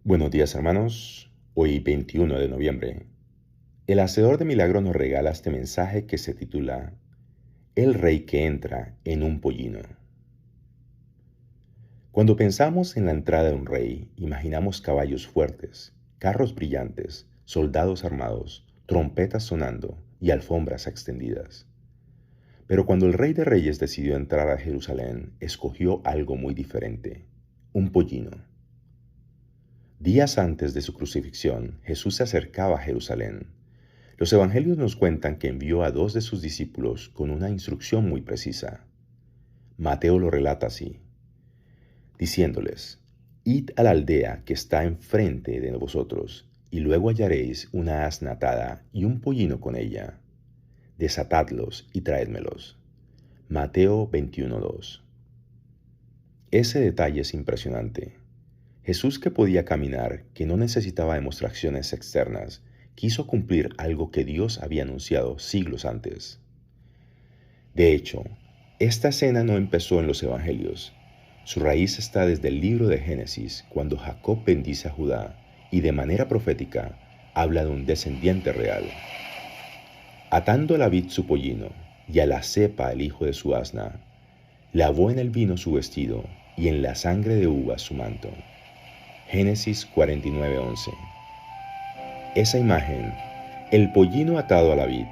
Buenos días, hermanos. Hoy 21 de noviembre. El Hacedor de Milagros nos regala este mensaje que se titula El Rey que entra en un pollino. Cuando pensamos en la entrada de un rey, imaginamos caballos fuertes, carros brillantes, soldados armados, trompetas sonando y alfombras extendidas. Pero cuando el Rey de Reyes decidió entrar a Jerusalén, escogió algo muy diferente: un pollino. Días antes de su crucifixión, Jesús se acercaba a Jerusalén. Los evangelios nos cuentan que envió a dos de sus discípulos con una instrucción muy precisa. Mateo lo relata así, diciéndoles: Id a la aldea que está enfrente de vosotros, y luego hallaréis una asna atada y un pollino con ella. Desatadlos y traédmelos. Mateo 21:2. Ese detalle es impresionante. Jesús, que podía caminar, que no necesitaba demostraciones externas, quiso cumplir algo que Dios había anunciado siglos antes. De hecho, esta escena no empezó en los Evangelios. Su raíz está desde el libro de Génesis, cuando Jacob bendice a Judá y de manera profética habla de un descendiente real. Atando a la vid su pollino y a la cepa el hijo de su asna, lavó en el vino su vestido y en la sangre de uvas su manto. Génesis 49:11. Esa imagen, el pollino atado a la vid,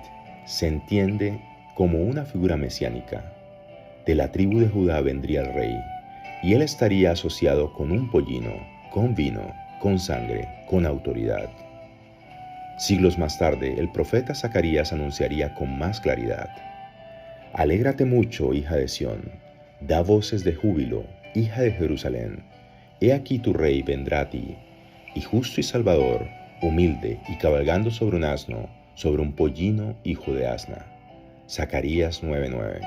se entiende como una figura mesiánica. De la tribu de Judá vendría el rey, y él estaría asociado con un pollino, con vino, con sangre, con autoridad. Siglos más tarde, el profeta Zacarías anunciaría con más claridad: Alégrate mucho, hija de Sión, da voces de júbilo, hija de Jerusalén. He aquí tu rey vendrá a ti, y justo y salvador, humilde y cabalgando sobre un asno, sobre un pollino hijo de asna. Zacarías 9:9.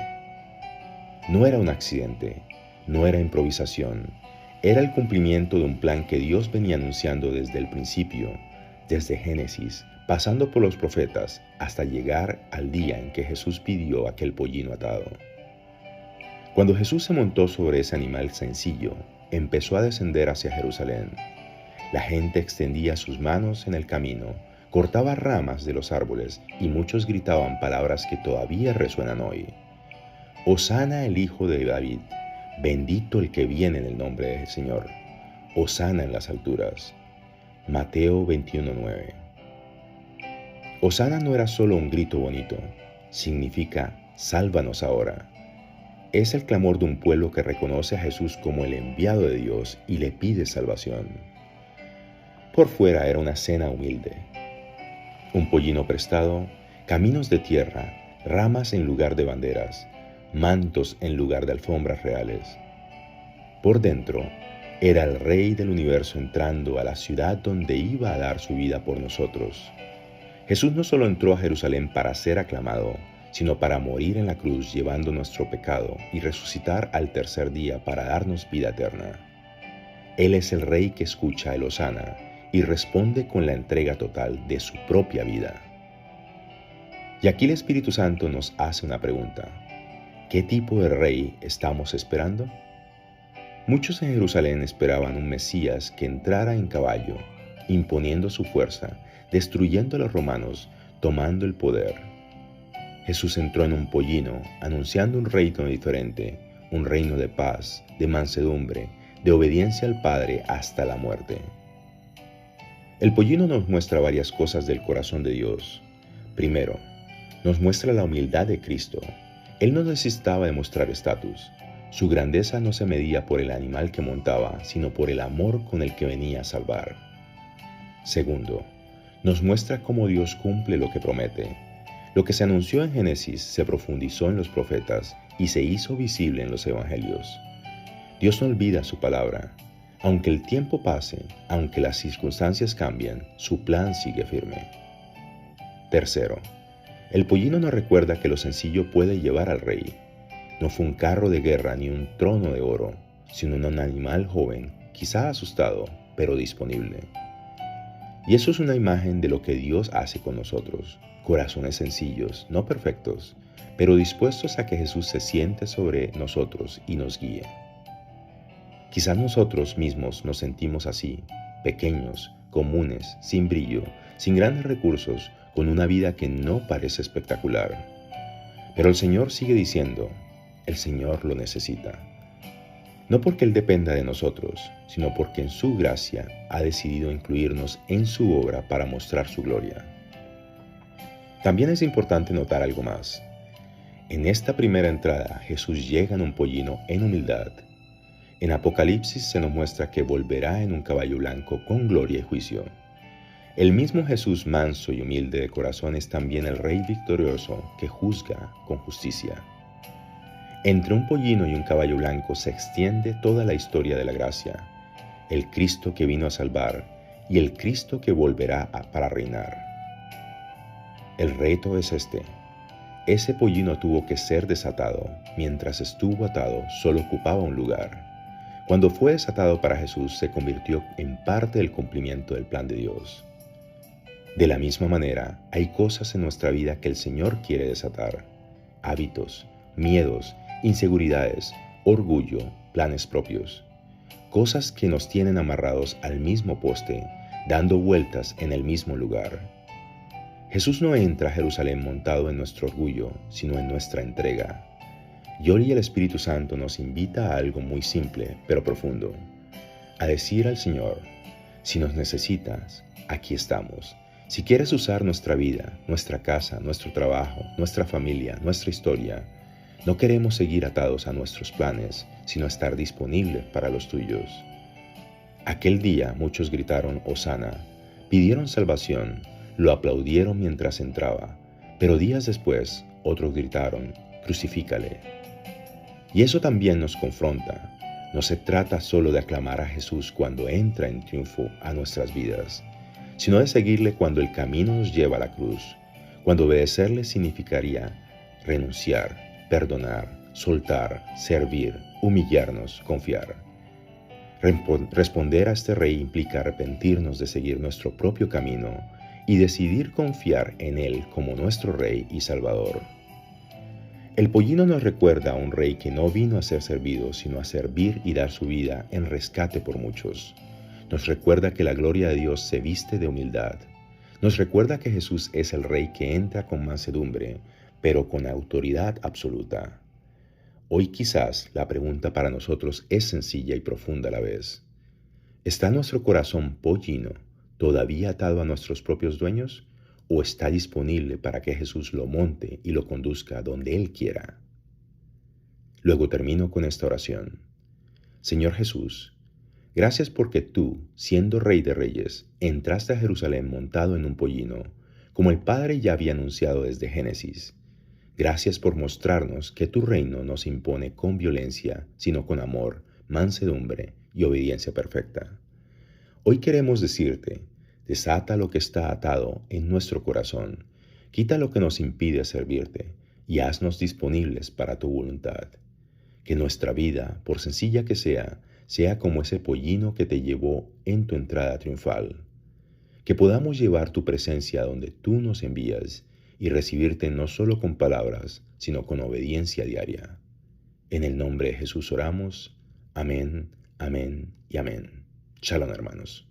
No era un accidente, no era improvisación, era el cumplimiento de un plan que Dios venía anunciando desde el principio, desde Génesis, pasando por los profetas, hasta llegar al día en que Jesús pidió aquel pollino atado. Cuando Jesús se montó sobre ese animal sencillo, empezó a descender hacia Jerusalén. La gente extendía sus manos en el camino, cortaba ramas de los árboles y muchos gritaban palabras que todavía resuenan hoy. Hosana el Hijo de David, bendito el que viene en el nombre del Señor. Hosana en las alturas. Mateo 21:9. Hosana no era solo un grito bonito, significa sálvanos ahora. Es el clamor de un pueblo que reconoce a Jesús como el enviado de Dios y le pide salvación. Por fuera era una cena humilde: un pollino prestado, caminos de tierra, ramas en lugar de banderas, mantos en lugar de alfombras reales. Por dentro, era el Rey del universo entrando a la ciudad donde iba a dar su vida por nosotros. Jesús no solo entró a Jerusalén para ser aclamado, sino para morir en la cruz llevando nuestro pecado y resucitar al tercer día para darnos vida eterna. Él es el Rey que escucha el Hosana y responde con la entrega total de su propia vida. Y aquí el Espíritu Santo nos hace una pregunta: ¿qué tipo de Rey estamos esperando? Muchos en Jerusalén esperaban un Mesías que entrara en caballo, imponiendo su fuerza, destruyendo a los romanos, tomando el poder. Jesús entró en un pollino, anunciando un reino diferente, un reino de paz, de mansedumbre, de obediencia al Padre hasta la muerte. El pollino nos muestra varias cosas del corazón de Dios. Primero, nos muestra la humildad de Cristo. Él no necesitaba demostrar estatus. Su grandeza no se medía por el animal que montaba, sino por el amor con el que venía a salvar. Segundo, nos muestra cómo Dios cumple lo que promete. Lo que se anunció en Génesis se profundizó en los profetas y se hizo visible en los evangelios. Dios no olvida su palabra. Aunque el tiempo pase, aunque las circunstancias cambien, su plan sigue firme. Tercero, el pollino nos recuerda que lo sencillo puede llevar al rey. No fue un carro de guerra ni un trono de oro, sino un animal joven, quizá asustado, pero disponible. Y eso es una imagen de lo que Dios hace con nosotros: corazones sencillos, no perfectos, pero dispuestos a que Jesús se siente sobre nosotros y nos guíe. Quizás nosotros mismos nos sentimos así, pequeños, comunes, sin brillo, sin grandes recursos, con una vida que no parece espectacular. Pero el Señor sigue diciendo, el Señor lo necesita. No porque Él dependa de nosotros, sino porque en su gracia ha decidido incluirnos en su obra para mostrar su gloria. También es importante notar algo más. En esta primera entrada, Jesús llega en un pollino en humildad. En Apocalipsis se nos muestra que volverá en un caballo blanco con gloria y juicio. El mismo Jesús manso y humilde de corazón es también el Rey victorioso que juzga con justicia. Entre un pollino y un caballo blanco se extiende toda la historia de la gracia, el Cristo que vino a salvar y el Cristo que volverá para reinar. El reto es este. Ese pollino tuvo que ser desatado. Mientras estuvo atado, solo ocupaba un lugar. Cuando fue desatado para Jesús, se convirtió en parte del cumplimiento del plan de Dios. De la misma manera, hay cosas en nuestra vida que el Señor quiere desatar. Hábitos, miedos, inseguridades, orgullo, planes propios. Cosas que nos tienen amarrados al mismo poste, dando vueltas en el mismo lugar. Jesús no entra a Jerusalén montado en nuestro orgullo, sino en nuestra entrega. Y hoy el Espíritu Santo nos invita a algo muy simple, pero profundo. A decir al Señor, si nos necesitas, aquí estamos. Si quieres usar nuestra vida, nuestra casa, nuestro trabajo, nuestra familia, nuestra historia, no queremos seguir atados a nuestros planes, sino estar disponibles para los tuyos. Aquel día muchos gritaron Hosana, pidieron salvación, lo aplaudieron mientras entraba, pero días después otros gritaron, crucifícale. Y eso también nos confronta. No se trata solo de aclamar a Jesús cuando entra en triunfo a nuestras vidas, sino de seguirle cuando el camino nos lleva a la cruz, cuando obedecerle significaría renunciar, perdonar, soltar, servir, humillarnos, confiar. Responder a este Rey implica arrepentirnos de seguir nuestro propio camino y decidir confiar en Él como nuestro Rey y Salvador. El pollino nos recuerda a un Rey que no vino a ser servido, sino a servir y dar su vida en rescate por muchos. Nos recuerda que la gloria de Dios se viste de humildad. Nos recuerda que Jesús es el Rey que entra con mansedumbre, pero con autoridad absoluta. Hoy quizás la pregunta para nosotros es sencilla y profunda a la vez. ¿Está nuestro corazón pollino todavía atado a nuestros propios dueños? ¿O está disponible para que Jesús lo monte y lo conduzca donde Él quiera? Luego termino con esta oración. Señor Jesús, gracias porque tú, siendo Rey de Reyes, entraste a Jerusalén montado en un pollino, como el Padre ya había anunciado desde Génesis. Gracias por mostrarnos que tu reino no se impone con violencia, sino con amor, mansedumbre y obediencia perfecta. Hoy queremos decirte, desata lo que está atado en nuestro corazón, quita lo que nos impide servirte y haznos disponibles para tu voluntad. Que nuestra vida, por sencilla que sea como ese pollino que te llevó en tu entrada triunfal. Que podamos llevar tu presencia donde tú nos envías y recibirte no solo con palabras, sino con obediencia diaria. En el nombre de Jesús oramos. Amén, amén y amén. Shalom, hermanos.